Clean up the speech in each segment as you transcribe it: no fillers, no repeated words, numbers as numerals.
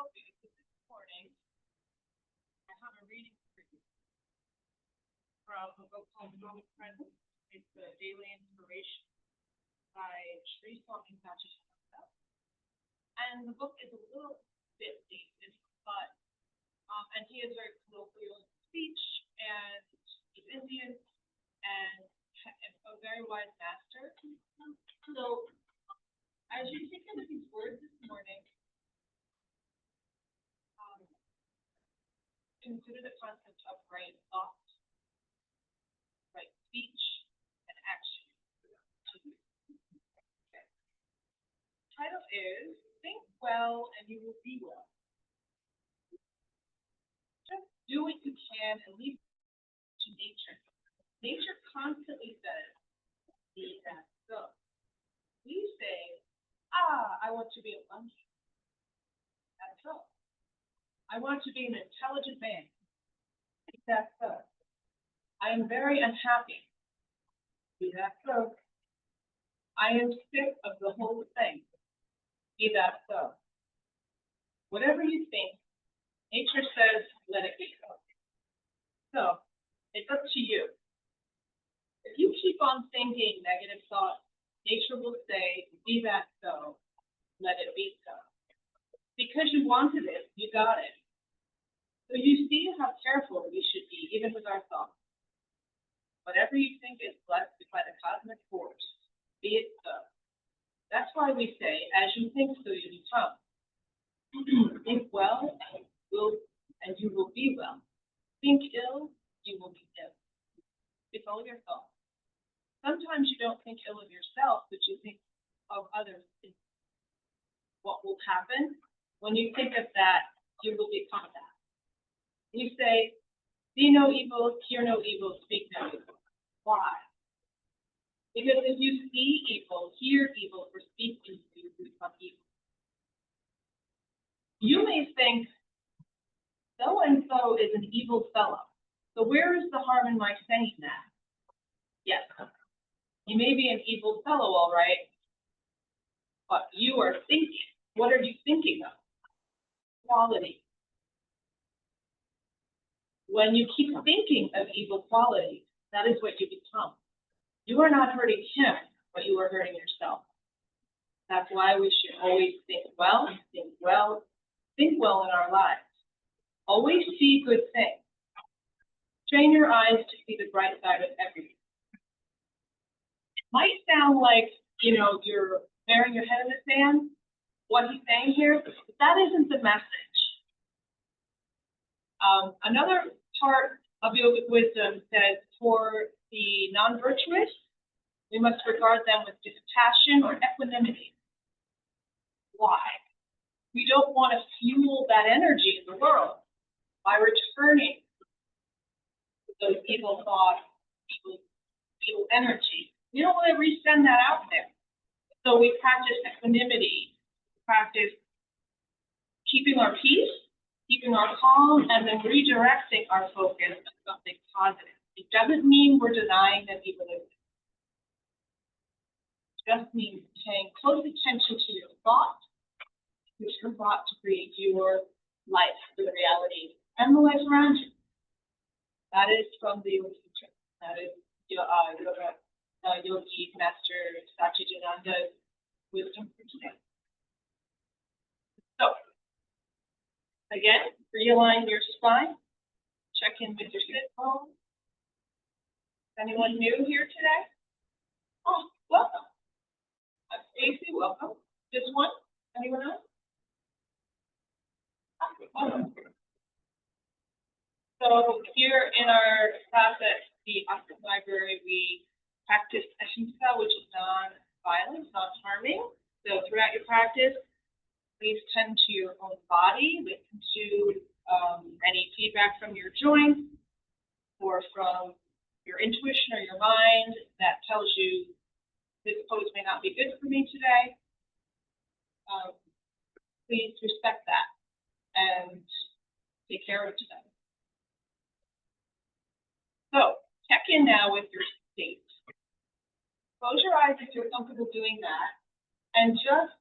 This morning, I have a reading for you from a book called Yoga Saturday. It's a daily inspiration by Sri Swami Satchidananda. And the book is a little bit deep, but and he is very colloquial in speech, and he's Indian, and a very wise master. So, as you think of these words this morning, consider the concept of right thought, right speech, and action. Okay. Title is Think Well and You Will Be Well. Just do what you can and leave it to nature. Nature constantly says, be that so. We say, I want to be a monkey. That's so. I want to be an intelligent man. That's so. I am very unhappy. Be that so. I am sick of the whole thing. Be that so. Whatever you think, nature says, let it be so. So, it's up to you. If you keep on thinking negative thoughts, nature will say, be that so, let it be so. Because you wanted it, you got it. So you see how careful we should be, even with our thoughts. Whatever you think is blessed by the cosmic force, be it so. That's why we say, as you think, so you become. Think well, and you will be well. Think ill, you will be ill. It's all your thoughts. Sometimes you don't think ill of yourself, but you think of others. What will happen? When you think of that, you will become that. You say, see no evil, hear no evil, speak no evil. Why? Because if you see evil, hear evil, or speak evil, you become evil. You may think, so-and-so is an evil fellow. So where is the harm in my saying that? Yes, he may be an evil fellow, all right, but you are thinking. What are you thinking of? Quality. When you keep thinking of evil qualities, that is what you become. You are not hurting him, but you are hurting yourself. That's why we should always think well in our lives. Always see good things. Train your eyes to see the bright side of everything. It might sound like, you're burying your head in the sand, what he's saying here, but that isn't the message. Another part of yogic wisdom says for the non-virtuous, we must regard them with dispassion or equanimity. Why? We don't want to fuel that energy in the world by returning those evil thoughts, evil energy. We don't want to resend that out there. So we practice equanimity, practice keeping our peace, keeping our calm, and then redirecting our focus to something positive. It doesn't mean we're denying that evil exists. It just means paying close attention to your thought, which you're brought to create your life, the reality, and the life around you. That is from the Yoga Sutra. That is Yogi Master Satchidananda's wisdom for today. So, again, realign your spine. Check in with your sit bones. Anyone new here today? Oh, welcome. I'm Stacy, welcome. Just one? Anyone else? Welcome. So here in our class at the Ashram Library, we practice ahimsa, which is non-violence, non-harming. So throughout your practice, please tend to your own body, listen to any feedback from your joints or from your intuition or your mind that tells you this pose may not be good for me today. Please respect that and take care of them. So check in now with your state. Close your eyes if you're comfortable doing that, and just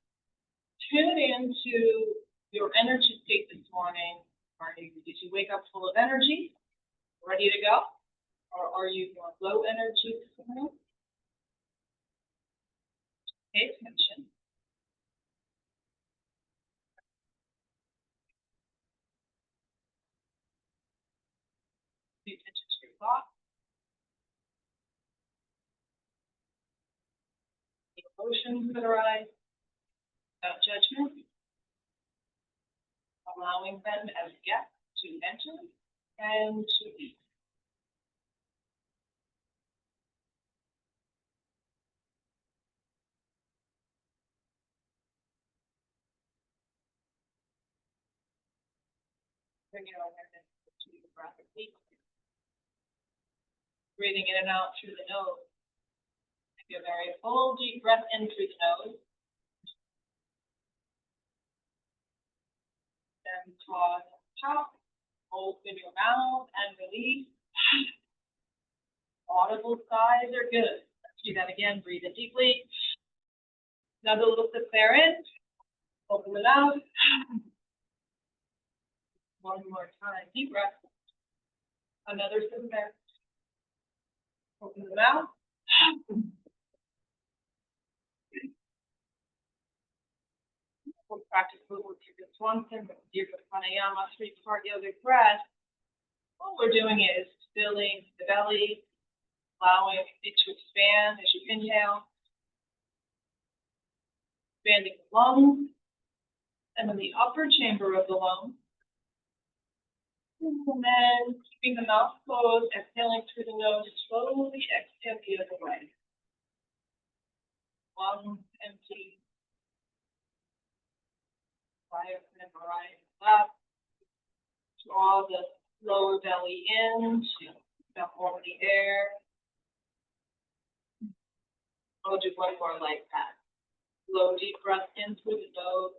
tune into your energy state this morning? Did you wake up full of energy, ready to go? Or are you more low energy this morning? Pay attention. Pay attention to your thoughts, the emotions that arise without judgment, allowing them as guests to enter and to leave. Bring your awareness to the breath deep. Breathing in and out through the nose. Take a very full, deep breath in through the nose. And pause at the top. Open your mouth and release. Audible sighs are good. Let's do that again. Breathe in deeply. Another little sip there in. Open the mouth. One more time. Deep breath. Another sip there. Open the mouth. We'll practice movement through Swanson, Dirga Pranayama, three-part yogic breath. What we're doing is filling the belly, allowing it to expand as you inhale, expanding the lungs, and then the upper chamber of the lungs. And then keeping the mouth closed, exhaling through the nose, slowly exhale the other way. Lungs empty. Diaphragm right up. Draw the lower belly in to dump all the air. I'll do one more like that. Slow, deep breath in through the nose.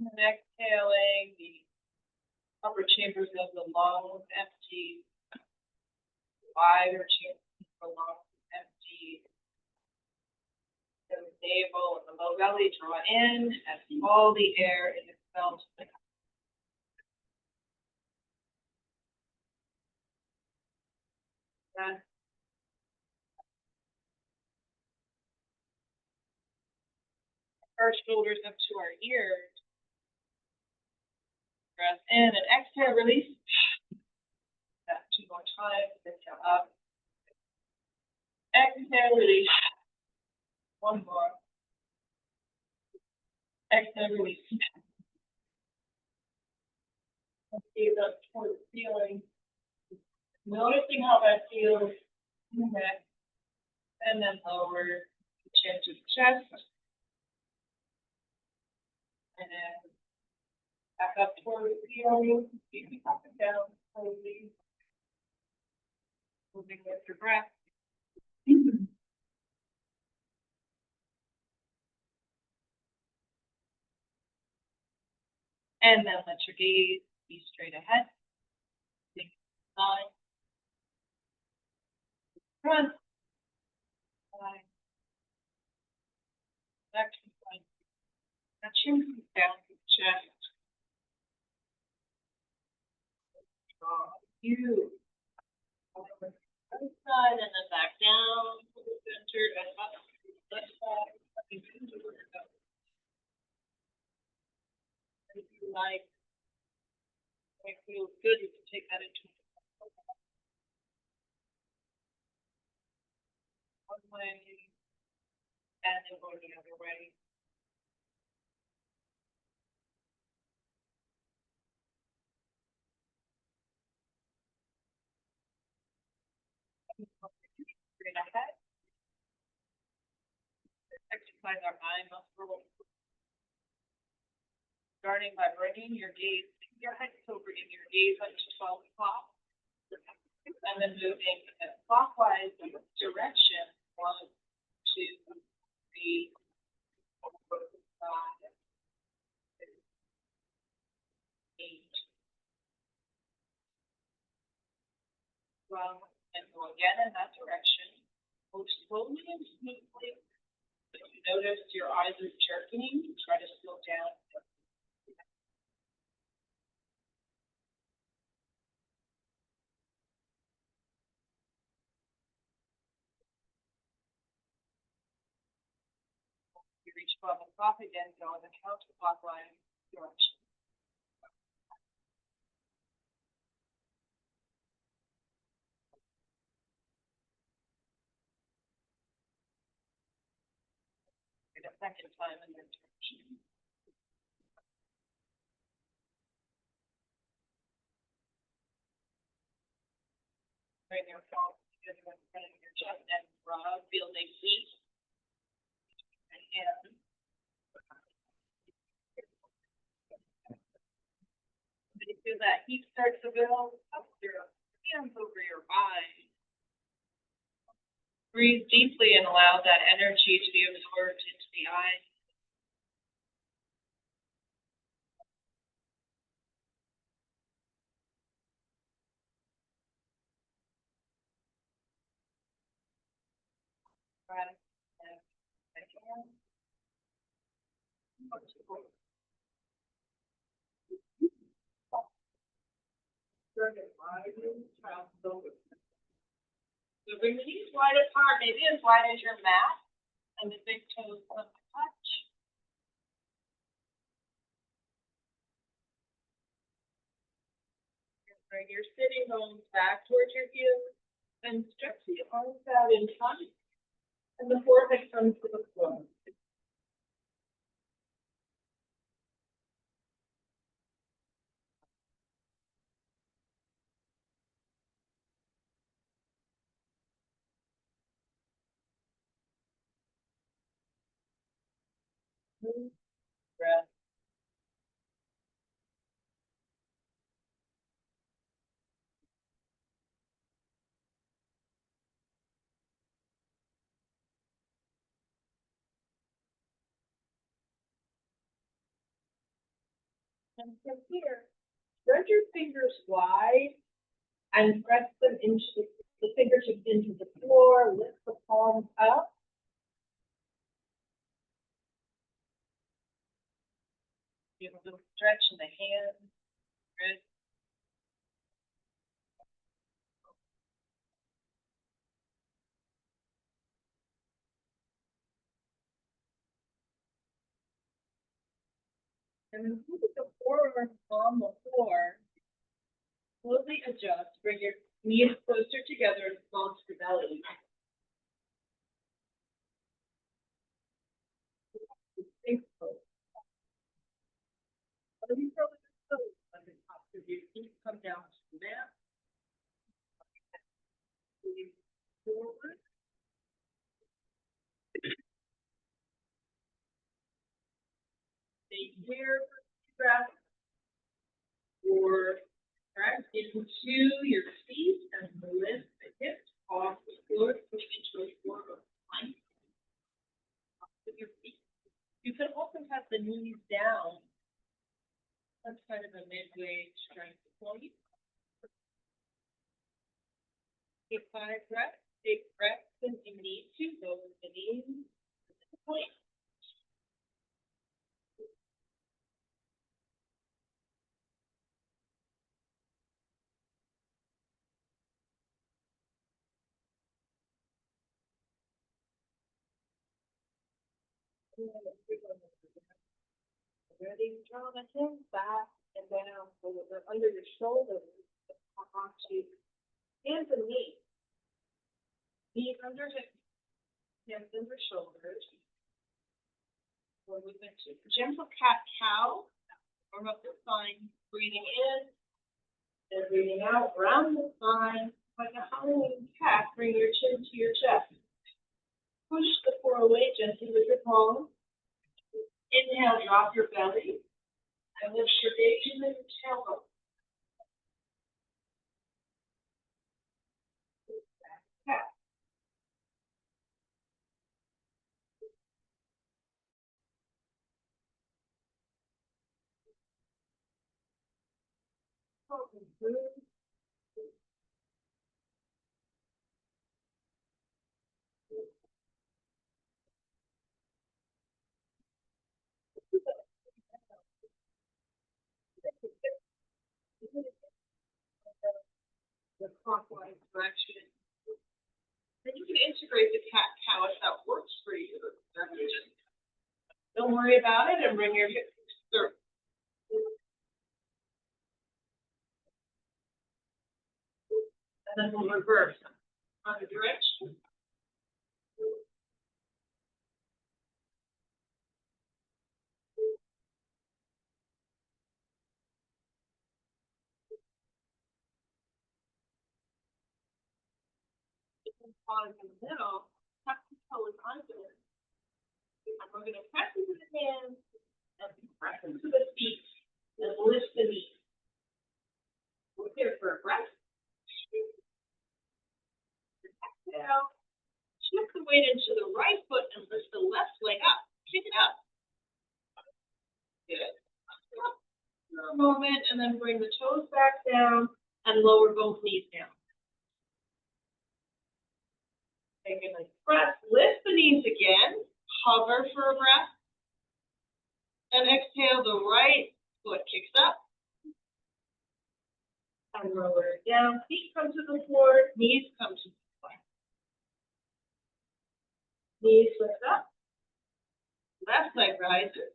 And exhaling, the upper chambers of the lungs empty. Wider chambers of the lungs empty. The navel and the low belly draw in as all the air is expelled. Breath. Our shoulders up to our ears. Breath in and exhale, release. That two more times. Inhale up. Exhale, release. One more. Exhale, release. Let's gaze up toward the ceiling. Noticing how that feels in the neck. And then lower the chin to the chest. And then back up toward the ceiling. Keep up and down slowly. Moving with your breath. And then let your gaze be straight ahead. Think side. Front. Side. Back to the front. Now chin comes down to the chest. You. Other side and then back down to the center and up to the left side. If you like, it feels good, you can take that into one way and then go the other way. Straight ahead. Exercise our eye muscle. Starting by bringing your gaze, your head so bringing your gaze up to 12 o'clock. And then moving in clockwise direction. 1, 2, 3, 4, 5, 6, 8, slowly and smoothly. If you notice your eyes are jerking, try to slow down. You reach above the top again, go in the counterclockwise direction. The second time in this direction. Bring your palms together in front of your chest and rub, feel the heat. And in. You feel that heat start to build up your hands over your eyes. Breathe deeply and allow that energy to be absorbed into the eyes. So bring the knees wide apart, maybe as wide as your mat, and the big toes come to touch. Bring your sitting bones back towards your heels, and stretch the arms out in front, and the forehead comes to the floor. Breath. And from here, spread your fingers wide and press them into the fingertips into the floor, lift the palms up. Give a little stretch in the hands, wrists. And then put the forearms on the floor. Slowly adjust, bring your knees closer together and small to the belly. Think close. Let me throw the toes on the top of your feet, come down to the mat. Lean forward. Stay here for the breath. Or press into your feet and lift the hips off the floor, push into a forward plank. With your feet. You can also have the knees down. That's kind of a midway strength point. Take 5 breaths. Take breaths when you need to. Go with the knees to the point. Ready? Draw the hands back and down so that they're under your shoulders. Onto hands and knees. Knees under hips. Hands under shoulders. We're moving to gentle cat-cow. Warm up the spine. Breathing in and breathing out. Round the spine like a Halloween cat. Bring your chin to your chest. Push the core away gently with your palms. Inhale, drop your belly. And lift your gaze to the tailbone. Cat. the clockwise direction. Then you can integrate the cat-cow if that works for you. Don't worry about it and bring your hips through. And then we'll reverse on the direction. Pause in the middle, tuck the toes onto it. And we're going to press into the hands and press into the feet and lift the knees. We're here for a breath. Exhale. Shift the weight into the right foot and lift the left leg up. Kick it up. Good. For a moment, and then bring the toes back down and lower both knees down. Take a nice breath. Lift the knees again. Hover for a breath. And exhale, the right foot kicks up. And lower it down. Feet come to the floor. Knees come to the floor. Knees lift up. Left leg rises.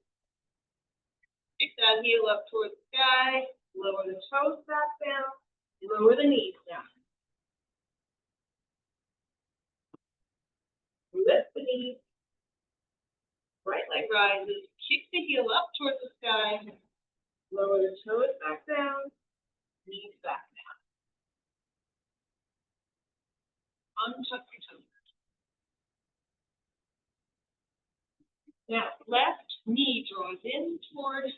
Kick that heel up towards the sky. Lower the toes back down. Lower the knees down. Lift the knees. Right leg rises. Kick the heel up towards the sky. Lower the toes back down. Knees back down. Untuck your toes. Now, left knee draws in towards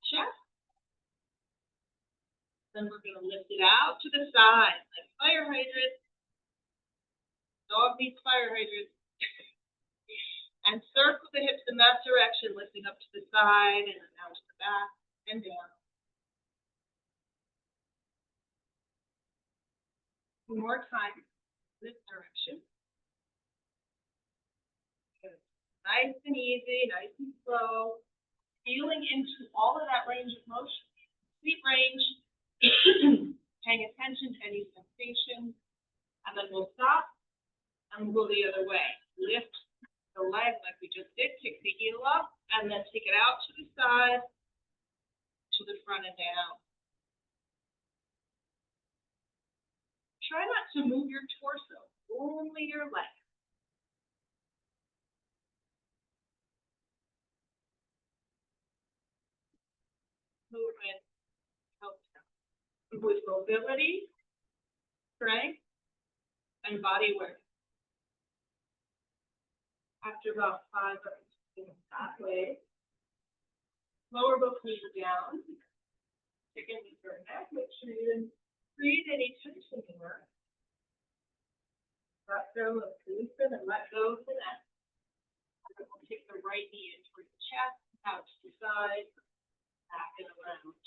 chest. Then we're going to lift it out to the side, like fire hydrant. Dog needs fire hydrant. And circle the hips in that direction, lifting up to the side and then out to the back and down. One more time, this direction. Good. Nice and easy, nice and slow. Feeling into all of that range of motion. Sweet range. Paying attention to any sensation. And then we'll stop and we'll go the other way. Lift the leg like we just did, kick the heel up, and then take it out to the side, to the front and down. Try not to move your torso, only your leg. Movement helps with mobility, strength, and body work. After about 5 reps that way, lower both knees down. Take a deeper neck. Make sure you didn't breathe any tension here. Let go of the loosen and let go of the neck. And we'll take the right knee in towards the chest, out to the side, back and around.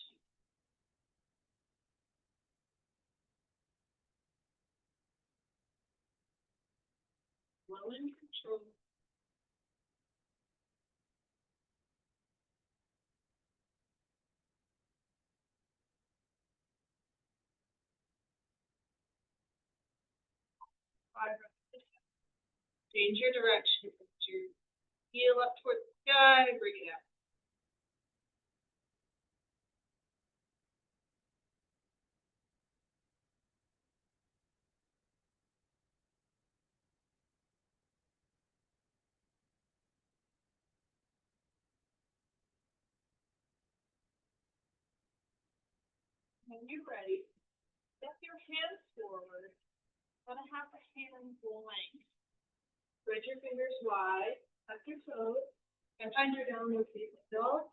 Well in control. Change your direction. Put your heel up towards the sky, bring it up. When you're ready, step your hands forward, about a half a hand length. Spread your fingers wide, tuck your toes, and find your downward facing dog.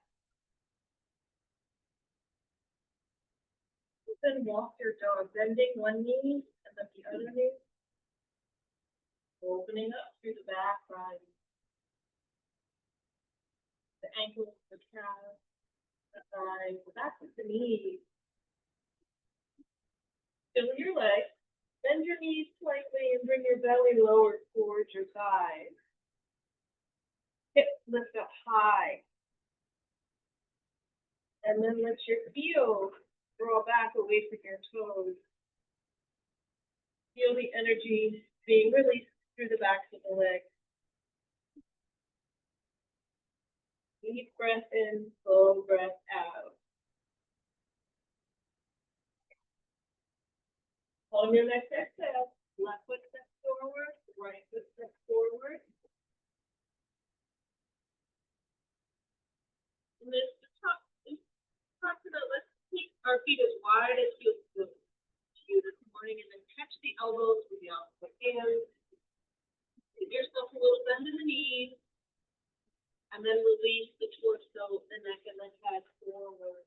Then walk your dog, bending one knee and then the other knee. Opening up through the back, rising. The ankles, the calves, the thighs, the back of the knees. Fill your legs. Bend your knees slightly and bring your belly lower towards your thighs. Hips lift up high. And then let your heels draw back away from your toes. Feel the energy being released through the backs of the legs. Deep breath in, full breath out. On your next exhale, left foot steps forward, right foot steps forward. Lift the top to the left, keep our feet as wide as you this morning, and then catch the elbows with the opposite hands. Give yourself a little bend in the knees, and then release the torso, the neck, and the head forward.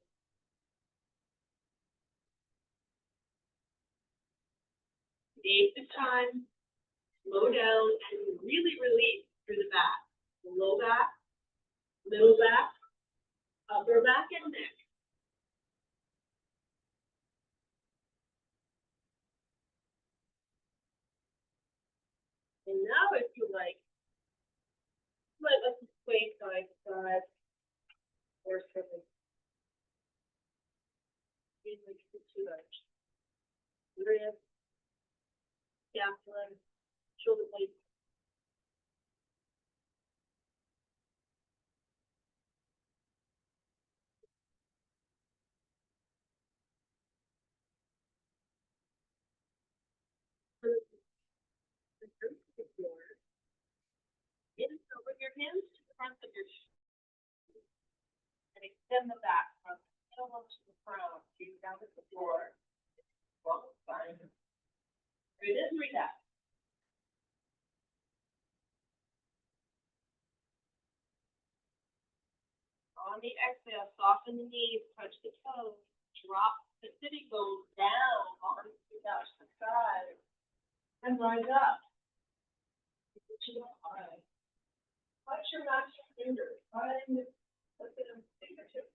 Take the time, slow down, and really release through the back. Low back, middle back, upper back, and neck. And now, if you like, let us sway side to side or circle. Like two arch. Ribs, scapula, shoulder blades. Bring your hands to the front of your shoes and extend the back from the elbow to the crown, feet down to the floor. Long spine. Breathe in, breathe out. On the exhale, soften the knees, touch the toes, drop the sitting bones down onto the side, and rise up. To the eye. Touch your master fingers. Find the fingertips.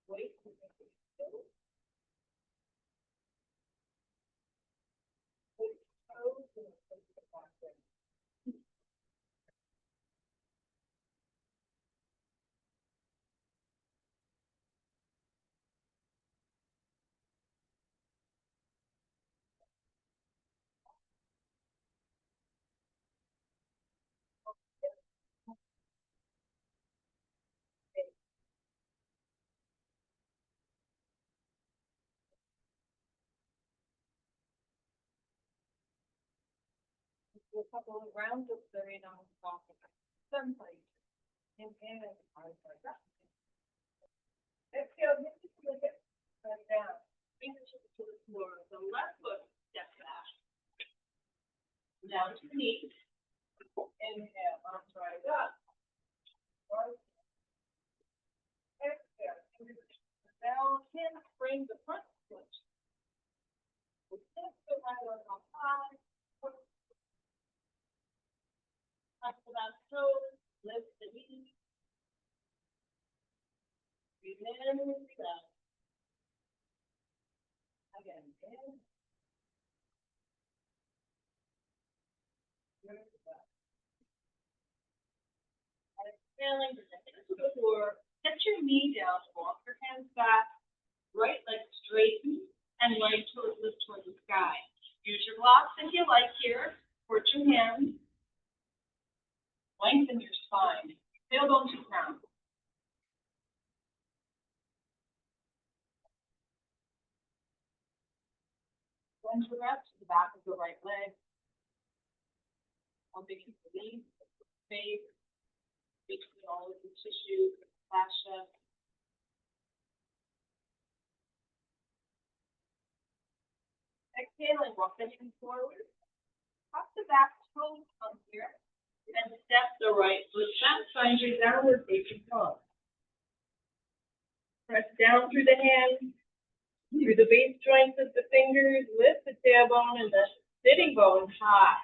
Wait. A couple of rounds of very long walking. Some places. Inhale and hard like that. Exhale, lift it right down. Fingertips to the floor. The left foot step back. Down to the knees. Inhale, arms rise up. Exhale, down, hands bring the front foot. Lift the right arm up high. Touch the back toes. Lift the knees. Breathe in, breathe out. Again, in. Exhaling, to the floor. Set your knee down, walk your hands back, right leg straighten, and right toes lift towards the sky. Use your blocks if you like here. Put your hands. Lengthen your spine. Tailbone to ground. Send your breath to the back of the right leg. Helping you release the space between all of the tissues, the fascia. Exhaling, walk the hands forward. Tuck the back toes from here. And step the right foot back. Find your downward facing dog. Press down through the hands, through the base joints of the fingers. Lift the tailbone and the sitting bone high.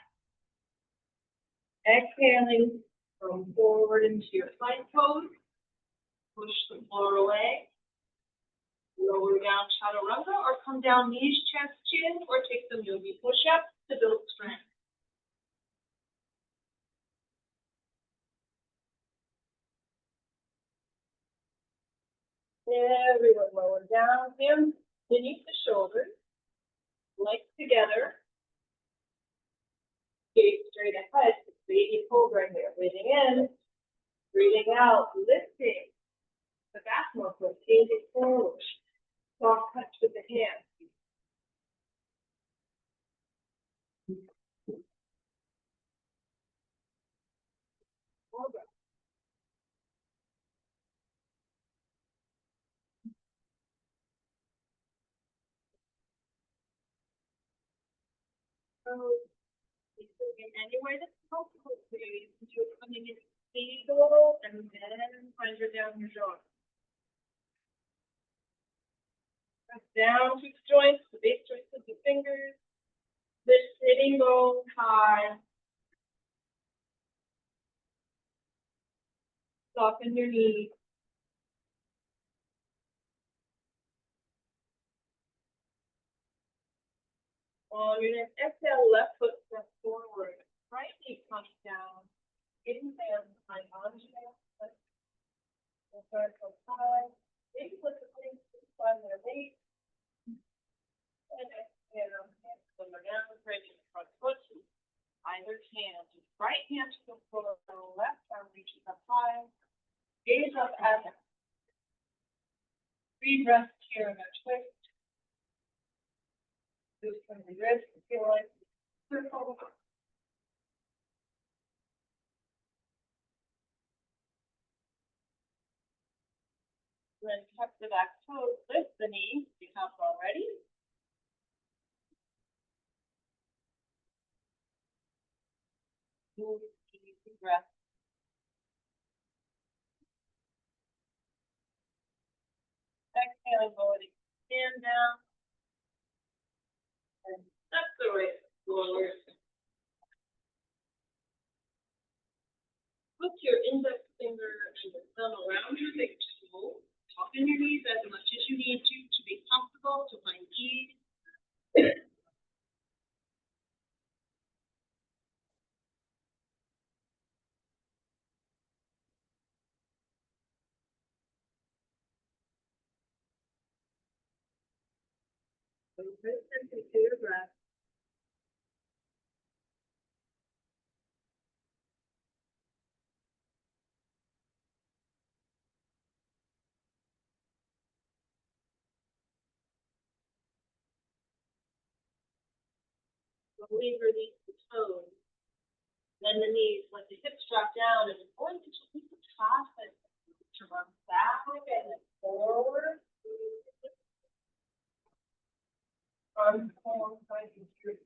Exhaling, come forward into your plank pose. Push the floor away. Lower down chaturanga or come down knees, chest, chin, or take some yogi push-ups to build strength. Everyone lower down, hands beneath the shoulders, legs together, gaze straight ahead, baby cobra here. Breathing in, breathing out, lifting the back muscles, gazing forward, soft touch with the hands. Cobra. So, in any way that's comfortable for you, you're coming in eagle and then find your down your jaw. Press down to the joints, the base joints of the fingers. Lift sitting bones high. Soften your knees. On your next exhale, left foot steps forward. Right knee comes down. Getting hands behind arms. Start from side. Maybe put the things on their weight. And exhale, hands lower down, bridge the front foot. Either hand. Right hand to the floor, left arm reaches up high. Gaze up at 3 breaths here in a twist. Loosen the wrist, feel like circle. Then tuck the back toes, lift the knees, become already. Move easy breath. Exhaling, lower the hand down. And step the right forward. Put your index finger and the thumb around your big toe. Soften your knees as much as you need to be comfortable, to find ease. Listen to your breath. Slowly release the toes. Then the knees, let the hips drop down, and it's going to keep the traffic to run back and forward. Arms forward, side to through.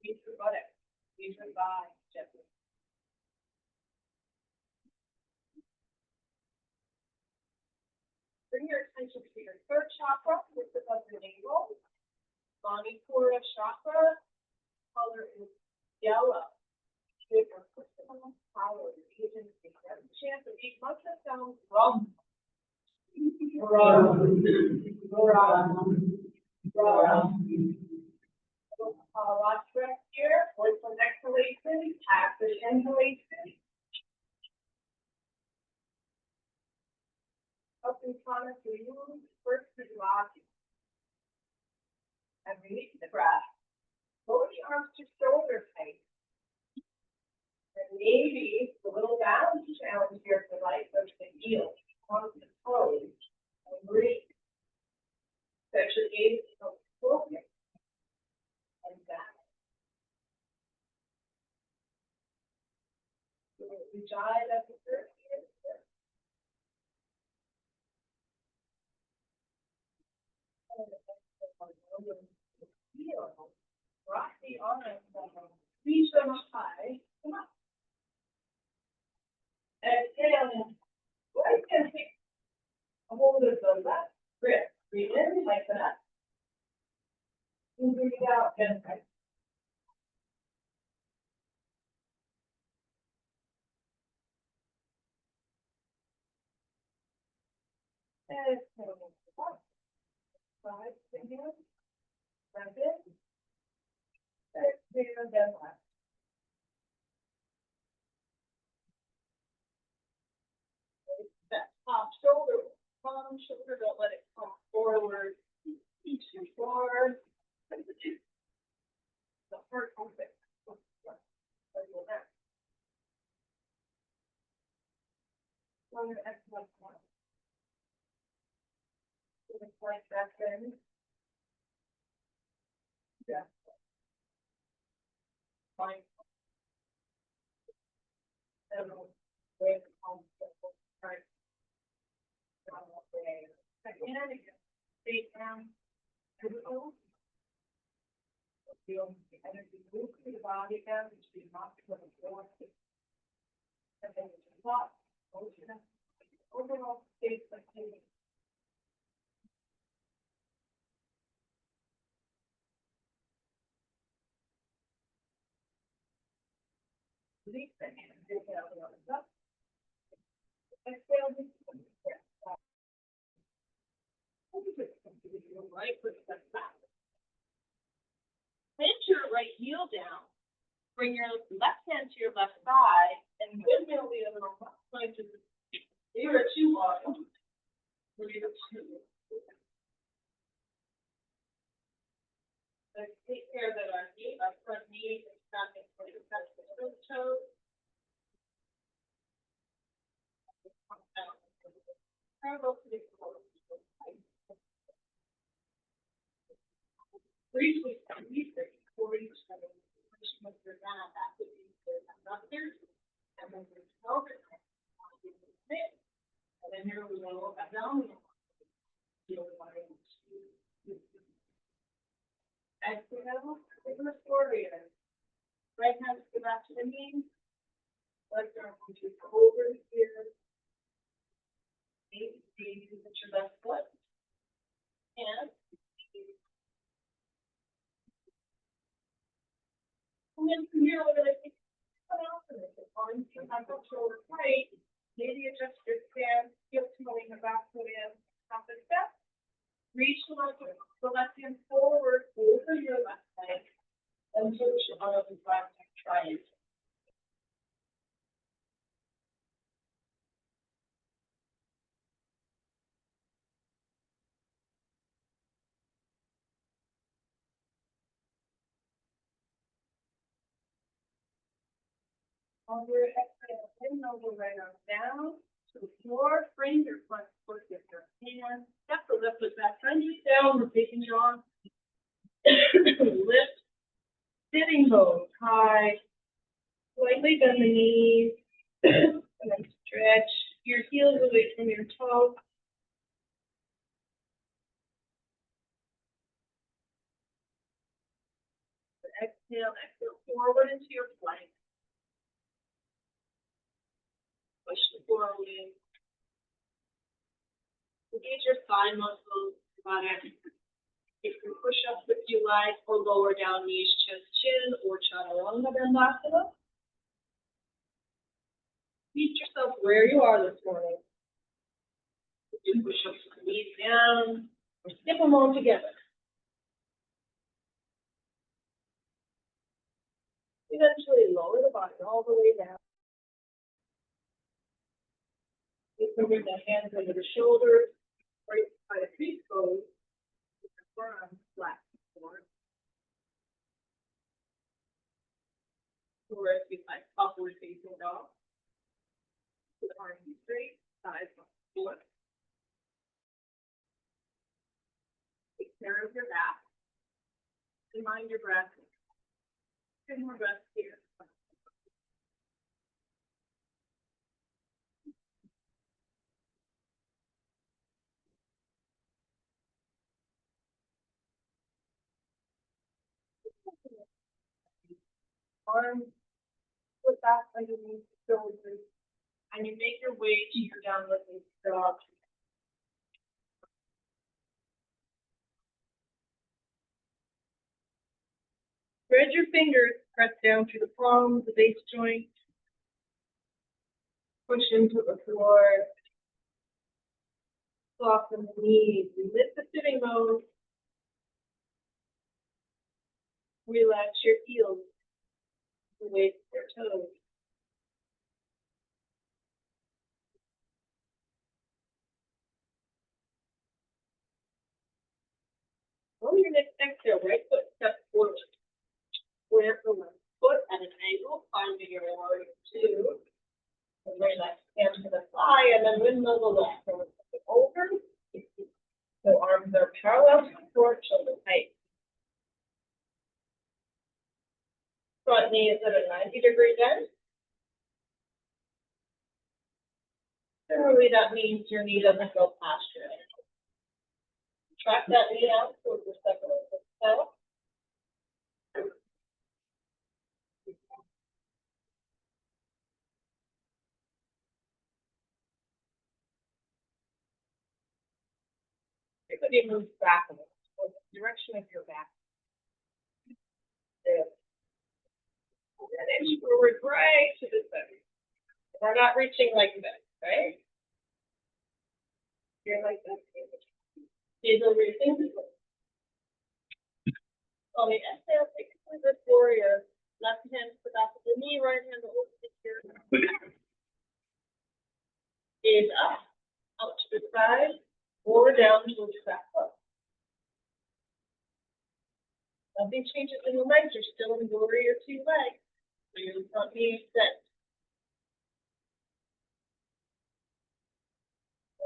Squeeze your buttock, squeeze your thigh gently. Bring your attention to your third chakra, which is above the navel. Manipura chakra, color is yellow. Give your personal power, agency. Have a chance of each mantra sounds wrong. Last breath here, voice from exhalation, active inhalation. Up in front of you, first visualize. And release the breath. Lower the arms to shoulder height. And maybe the little balance challenge here for life of the heels, arms to toes, and breathe. Set your gaze forward and back. Ujjayi at the first here. Rock the arms, reach them up high. Come on. Exhale. Right hand take a hold of the left wrist. Breathe in like that. And breathe out and right. Exhale, up, side, inhale, breath in, exhale, then left. That top shoulder, bottom shoulder, don't let it come forward, too far. The heart open. One exhale, one. Like that then. Yeah. Fine. And way comfortable. Right. Again, stay down. Feel the energy move through the body again, which is not to the floor. And then it's a lot. Overall state of activity. Release the hand. Inhale the arms up. Exhale. Right foot steps back. Plant your right heel down. Bring your left hand to your left thigh and windmill the other arm up. Here are two arms. Here are two. Let's take care that our front knee is not in place. That's the toe. Parallel to the floor. Briefly, before each other, pushing with your back, that would be the abductor, and then your pelvic, and then here we go, abdominal. Exhale, reverse warrior. Right hand to go back to the knee. Legs are going to go over here. Maybe you put your left foot. And then from here, we're going to take it out and make it on. You have the shoulder tight. Maybe adjust your stance, heel toeing the back foot in, top the step. Reach the left hand forward over your left leg. And push your arms back and try it. On your exhale, inhale the right arm down to the floor. Frame your front foot with your hand. Step the left foot back. Try to get down. We're taking your arm. Lift. Sitting bones high. Slightly bend the knees. And then stretch your heels away from your toes. Exhale forward into your plank. Push the forward in. Engage your thigh muscles. You can push up if you like, or lower down knees, chest, chin, or chaturanga dandasana. Meet yourself where you are this morning. You push up the knees down, or skip them all together. Eventually lower the body all the way down. You can bring the hands under the shoulders, right by the feet goes, with the forearms flat forward. Or if you like, upward facing dog. The arms straight, thighs forward. Take care of your back. And mind your breath. 10 more breaths here. Arms, put back underneath the shoulders, and you make your way to your downward facing dog. Spread your fingers, press down through the palms, the base joint. Push into the floor. Soften the knees. We lift the sitting bones. Relax your heels. Away from your toes. On your next exhale, right foot steps forward. Plant the left foot at an angle, finding your warrior two. And bring that hand to the thigh, and then windmill the left foot over. So arms are parallel to the floor, shoulder height. Front knee is at a 90-degree bend. Generally, that means your knee doesn't go past your ankle. Track that knee out towards the second of the toe. Everybody moves back a little, towards the direction of your back. There. And inch forward right to the center. We're not reaching like this, right? You're like this. These are your fingers. On the exhale, take a good warrior. Left hand to the back of the knee, right hand over the ear. Gaze up, out to the side, or down towards your back foot. Nothing changes in the legs. You're still in warrior two legs. So your front knee is set.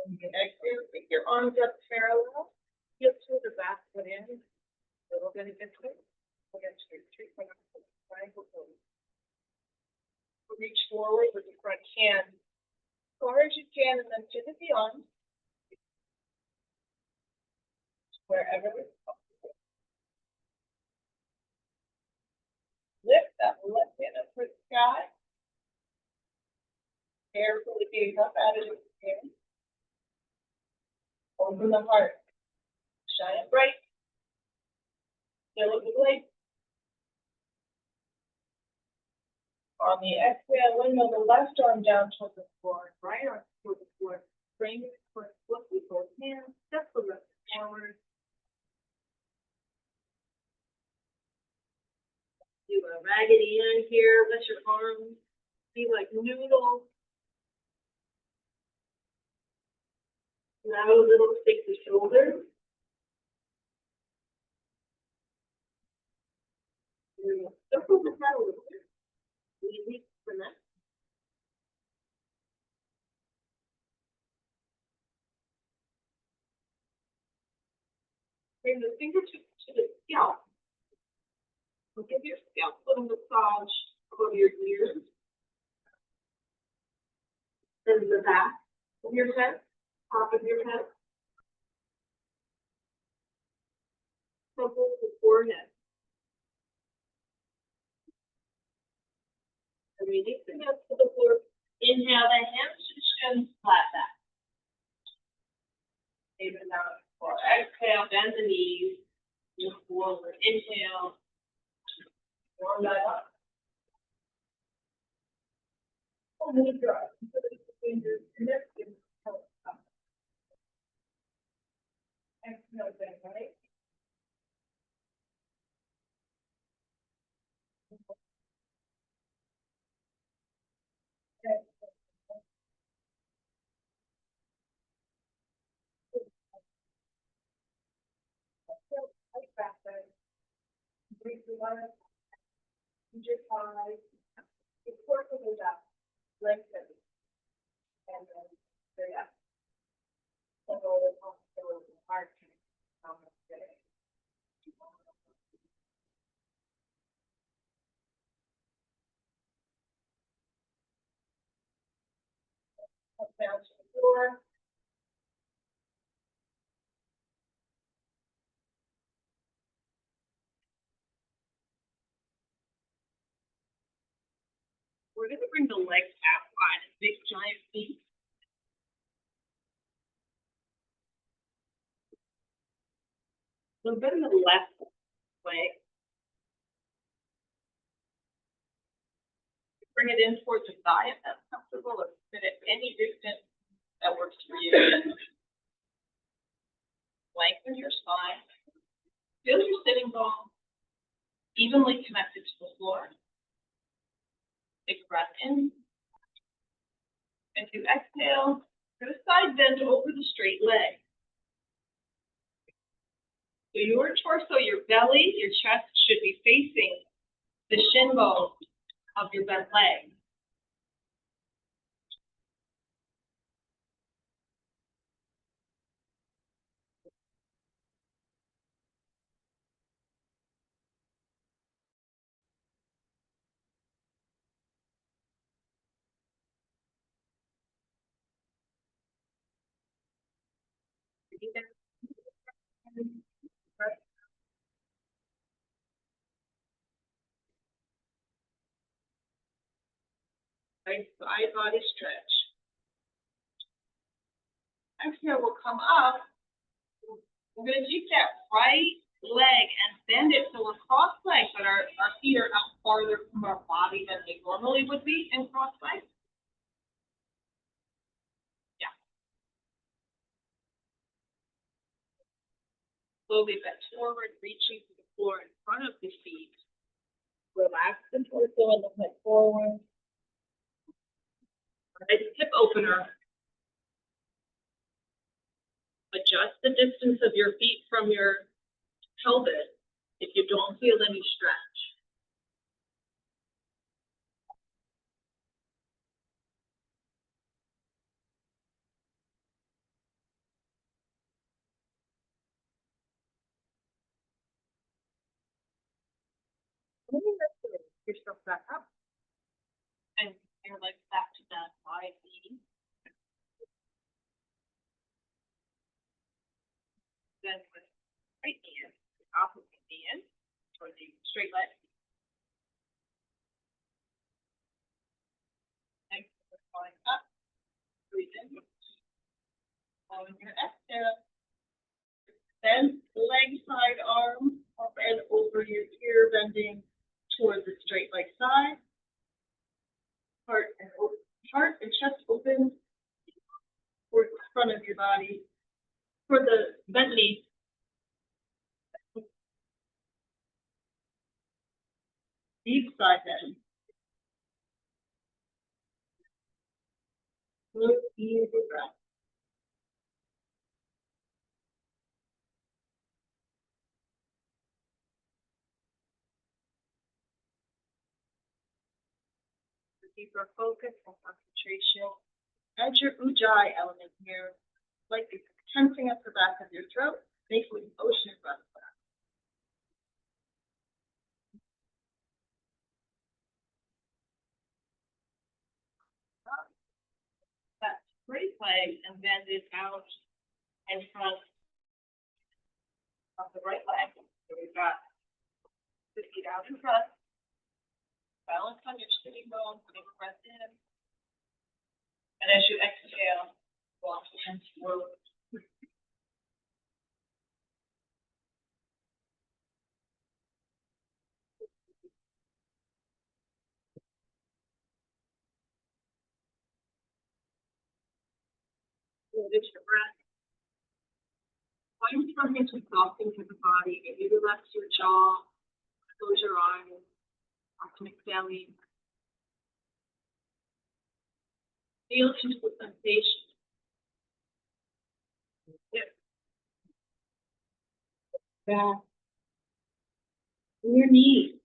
And you can exhale, take your arms up parallel. Heel to the back foot in. A little bit of this way. We'll get to your triangle pose. Reach forward with the front hand as far as you can, and then pivot the arms wherever it's possible. Lift that left hand up for the sky. Carefully gaze up at it again. Open the heart. Shine it bright. Fill it with light. On the exhale, windmill the left arm down toward the floor, right arm toward the floor. Bring your foot with both hands. Step the left forward. Do a raggedy hand here. Let your arms be like noodles. Now a little, stick the shoulders. Circle the head a little bit. Easy for that. Bring the fingertips to the scalp. So give your scalp a little massage over your ears. Then the back of your head, top of your head. Temple the forehead. And release the hands to the floor. Inhale, the hands to the shins, flat back. Even down to the floor. Exhale, bend the knees. Move forward. Inhale. Warm that up. Open the jaw. Put the fingers connected. Exhale, bend right. Back side. Breathe the water. Use your thighs. Support the way up. Legs heavy. And then straight up. And roll it up to the heart. Up down to the floor. We're going to bring the legs out wide, big giant feet. A little bit in the left leg. Bring it in towards the thigh if that's comfortable, or fit at any distance that works for you. Lengthen your spine. Feel your sitting bone evenly connected to the floor. Take a breath in. As you exhale, do a side bend over the straight leg. So your torso, your belly, your chest should be facing the shin bone of your bent leg. Nice side body stretch. Exhale, we'll come up. We're going to take that right leg and bend it so we're cross-legged, but our feet are out farther from our body than they normally would be in cross-legged. Yeah. Slowly bend forward, reaching to the floor in front of the feet. Relax the torso and the head forward. Nice hip opener. Adjust the distance of your feet from your pelvis if you don't feel any stretch. Lift yourself back up and your legs back to that wide knee. Then with right hand, opposite hand, toward the straight leg. Thanks for going up. Breathe in. Following your exhale. Then leg side arm up and over your ear, bending towards the straight leg side. Heart and chest open towards the front of your body. For the bent knee. Deep side bend. Slow, easy breath. Deeper focus and concentration. Add your ujjayi element here, like it's tensing up the back of your throat, making an ocean breath. That straight leg and bend it out in front of the right leg. So we've got the feet out in front. Balance on your sitting bones, take a breath in. And as you exhale, walk the hands forward. Notice your breath. Find something to soften to the body. Maybe relax your jaw, close your eyes, optimic belly. Feel into the sensation. Back. In your knees.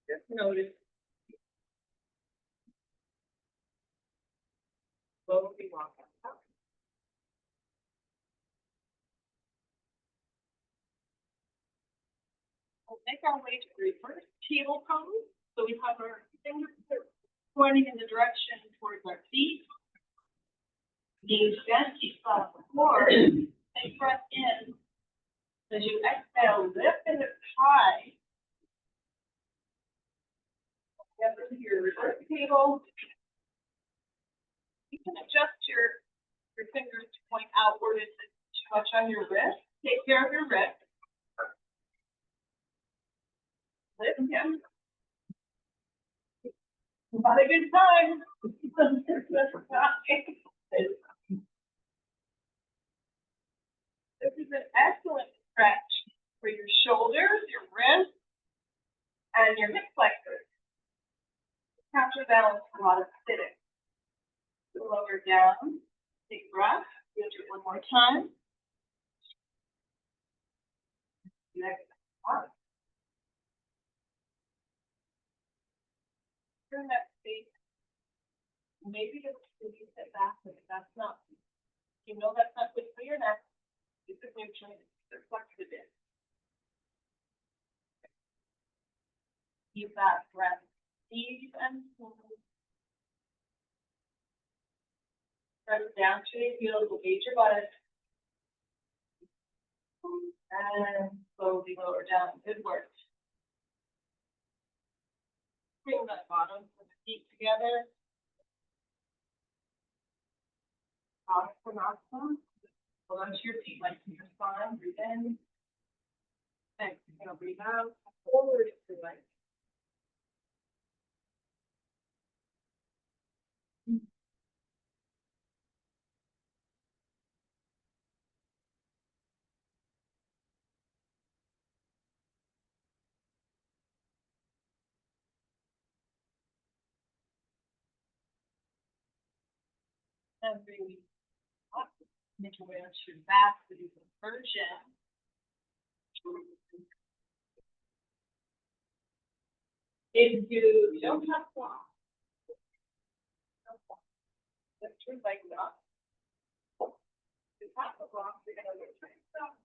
Just notice. Slowly walk up. We'll make our way to the reverse table pose. So we have our fingers pointing in the direction towards our feet. Knees bent, feet flat on the floor. Take breath in. As you exhale, lift the hips high. Step into your reverse table. You can adjust your fingers to point outward and touch on your wrist. Take care of your wrist. Lift again. Have a good time. This is an excellent stretch for your shoulders, your wrists, and your hip flexors. Capture balance a lot of sitting. Lower down, take a breath. We'll do it one more time. Next one. Turn that face. Maybe just sit back, but if that's not, you know that's not good for your neck. You could neutral, flex a bit. Keep that breath deep and full. Press down to your heels, engage your butt. And slowly lower down. Good work. Bring that bottom of the feet together. Hold on to your feet like your spine. Breathe in. Exhale, breathe out. Forward to the right. And really up. Make your way onto your back to do the version. If you don't have block, lift your legs up. If you have the block, you're going to lift your legs up.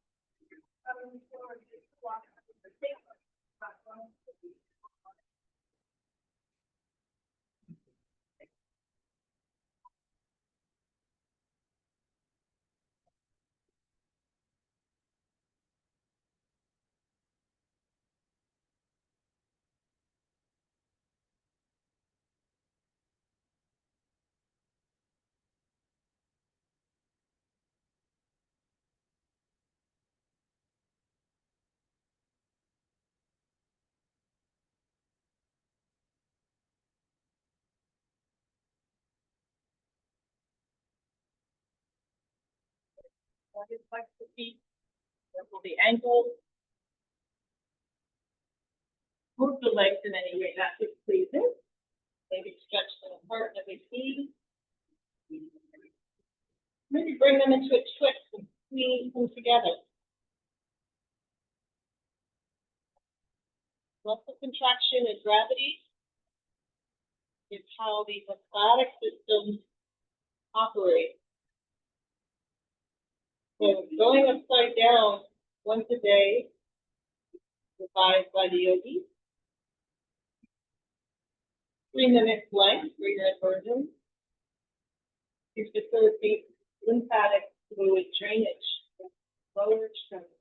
Flex the feet, circle the ankles, move the legs in any way that which pleases. Maybe stretch them apart at the knees. Maybe bring them into a twist and squeeze them together. Muscle contraction and gravity is how the lymphatic system operates. So going upside down once a day, advised by the yogi. 3-minute plank for your inversion. To facilitate lymphatic fluid drainage. Lower extremity.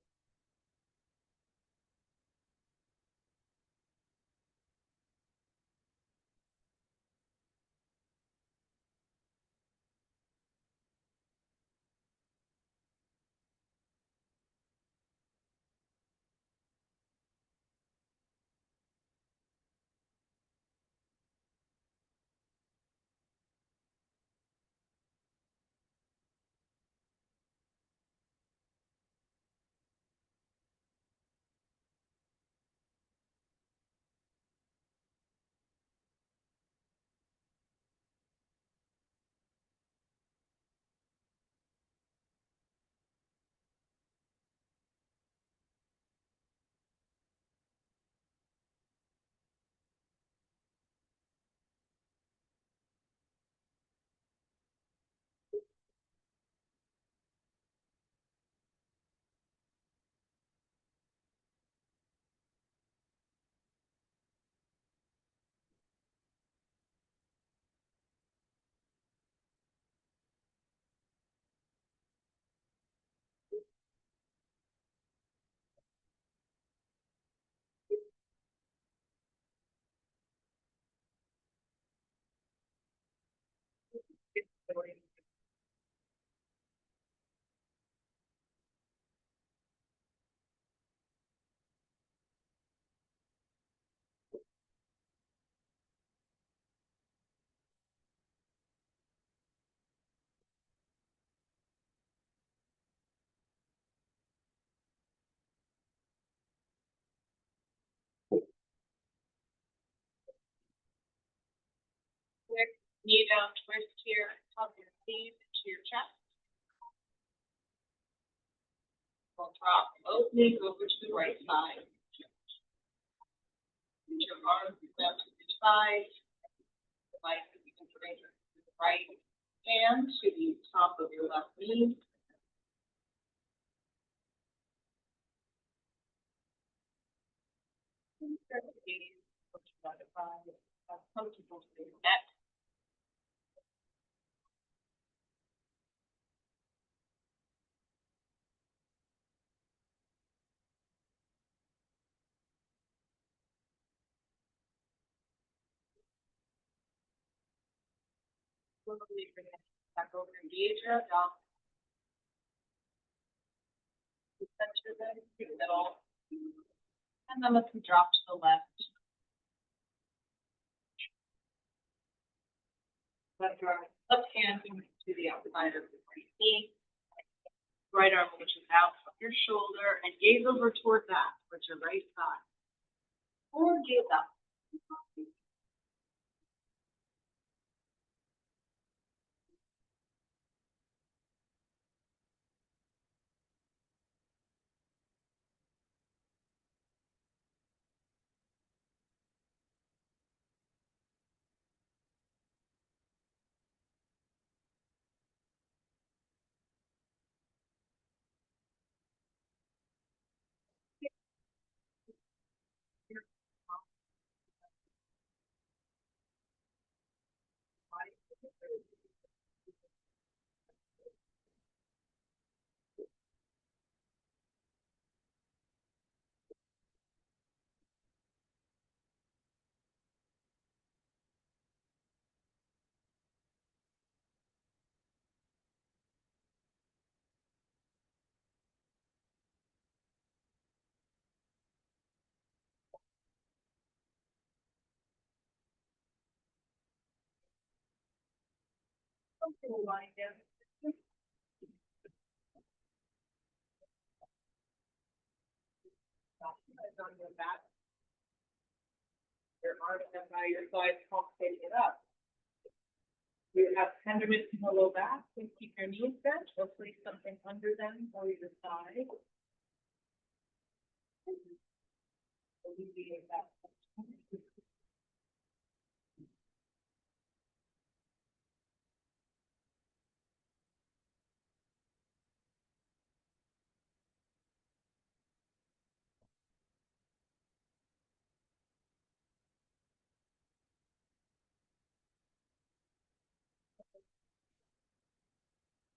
Knee down twist here, top of your knees into your chest. We'll drop opening over to the right side. Put your arms down to the side. Like you can bring your right hand to the top of your left knee. Comfortable to the neck. Slowly bring it back over, engage your abdomen. Center them, middle, and then let's drop to the left. Left arm, left hand to the outside of the right knee. Right arm reaches out from your shoulder and gaze over toward that, towards your right side. Or gaze up. Lying down. On your back. Your arms down by your sides, pulsating it up. You have tenderness in the low back. Please keep your knees bent or place something under them or either side. Alleviate that.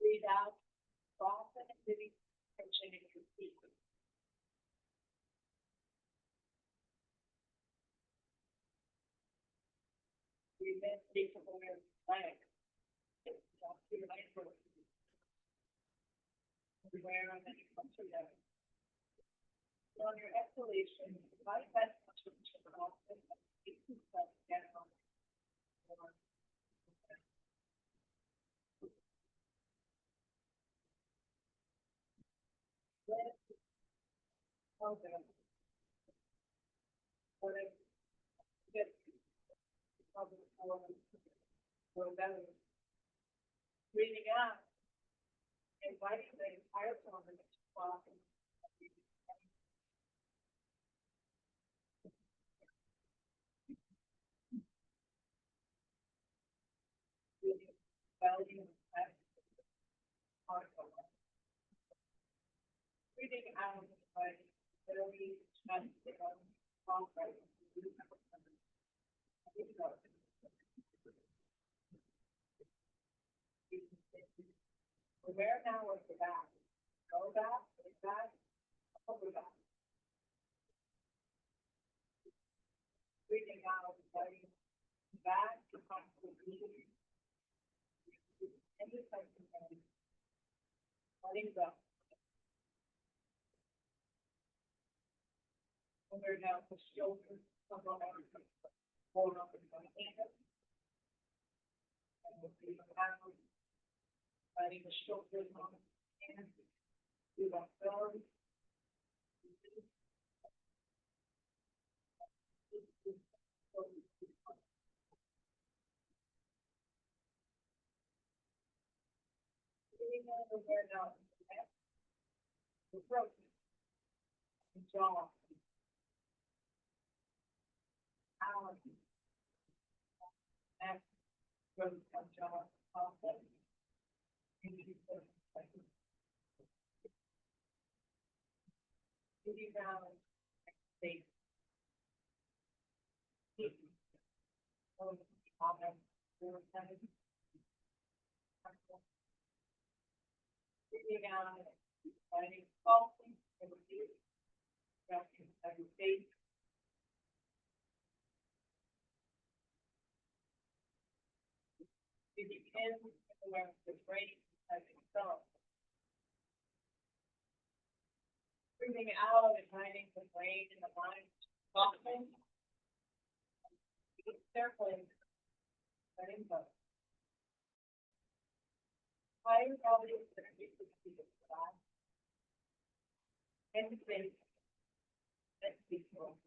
Breathe out, soften and release tension in your feet. Breathe in, take up your legs. Drop to your legs. Everywhere and then you come together. So on your exhalation, right best to the office, keep yourself down. Okay. Whatever. Get breathing out, inviting the entire body to soften. Belly and chest. Breathing out by belly, chest, right. Where now was the back? Go back, over back. Breathing out, belly, back, to comfortably. And just like letting go. Over now, the shoulders, come on, hold up in one hand. And we'll breathe out, letting the shoulders on the hand. Do that belly. breathing in the air out, the throat, the jaw, out, neck, throat, jaw, mouth, breathing down, face, feet, breathing out, letting pulsing, resting every face, breathing in, aware of the brain, as itself. Breathing out, igniting the brain and the mind, softening, carefully, letting go. Higher body is going to be the side, and the face, and peaceful.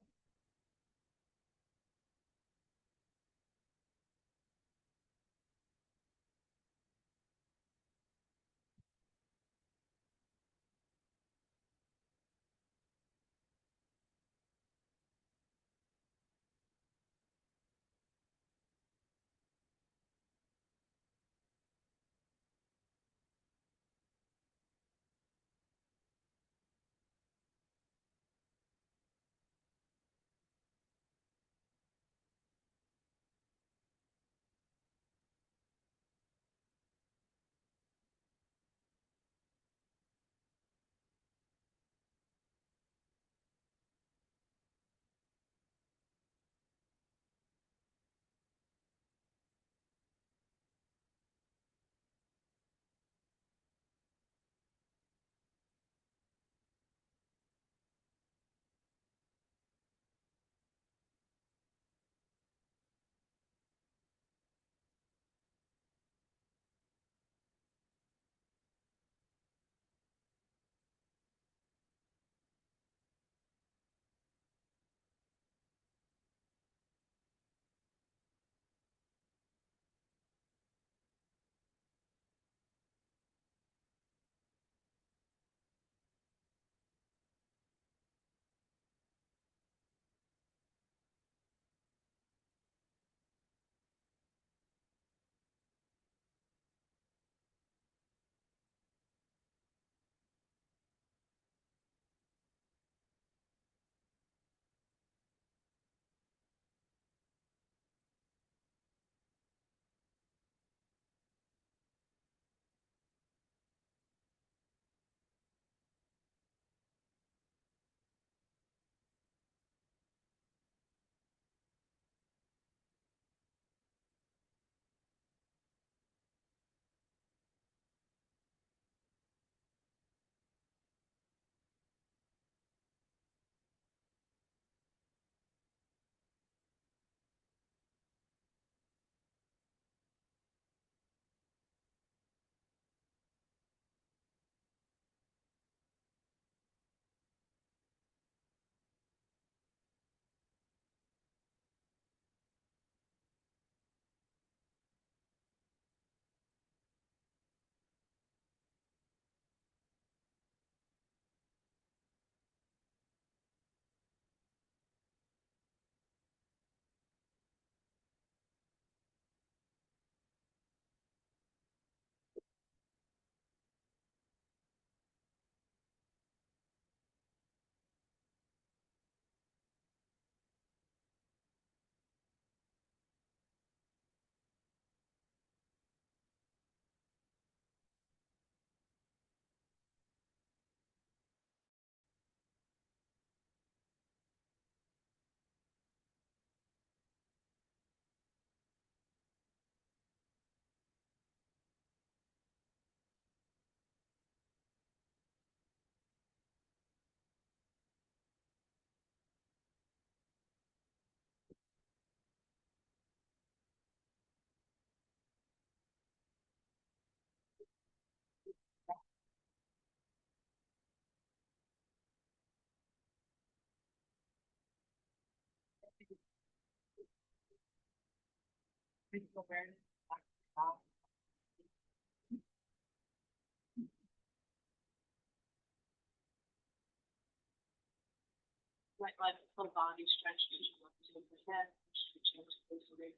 Physical awareness, like full body stretch, as you want to do the head, stretching to the leg.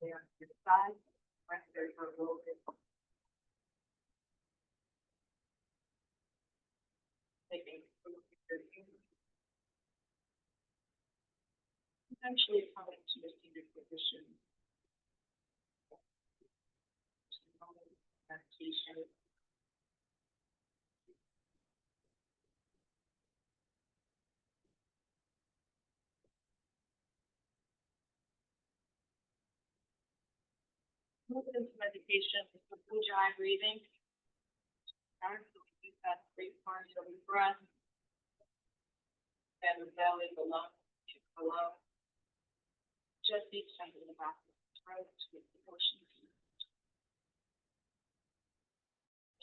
There on your side, right there for a little bit. Taking potentially coming to a seated position. Meditation. Move into meditation with the Ujjayi breathing. So we use that great part of the breath. And the belly below. Just each side of the back of the throat with the motion.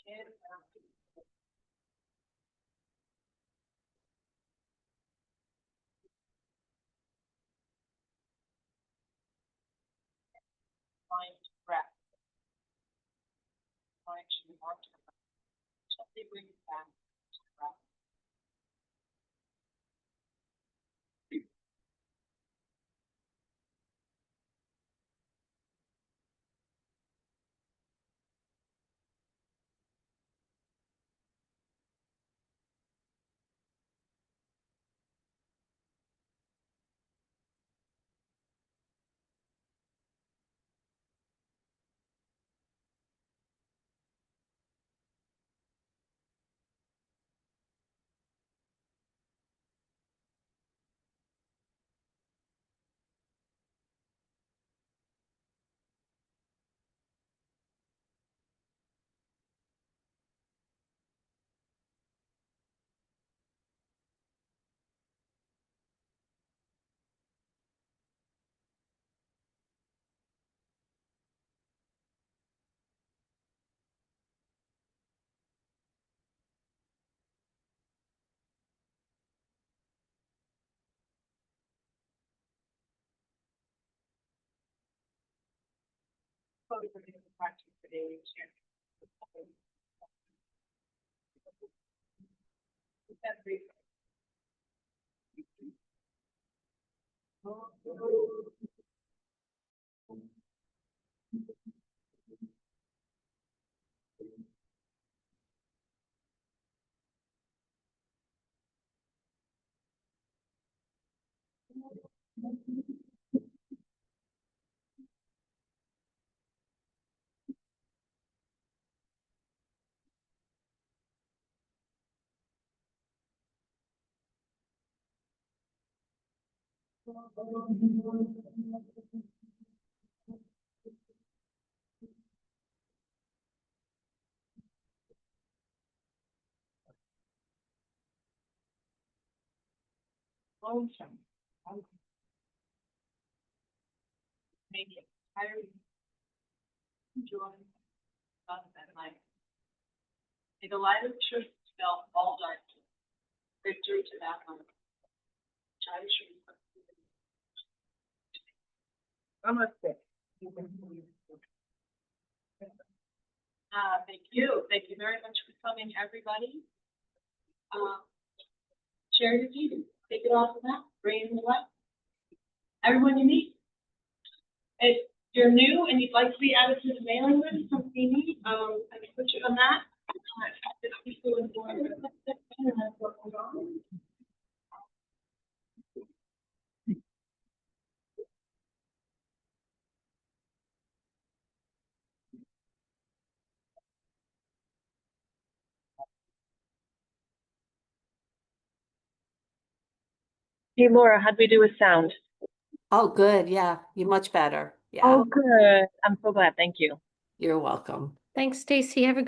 And find breath. Find your heart. Gently bring it back to breath. Focus on the practice today. Lonesome. Maybe tired. Joy. That light. May the light of truth dispel all darkness. Victory to that light. Namaste. Thank you. Thank you very much for coming, everybody. Share your views. Take it off the mat. Bring it in the left. Everyone you meet. If you're new and you'd like to be added to the mailing list, come see me. I can put you on that. Hey Laura, how'd we do with sound? Oh, good. Yeah, you're much better. Yeah, Oh, good. I'm so glad. Thank you. you're welcome. Thanks, Stacy. Have a good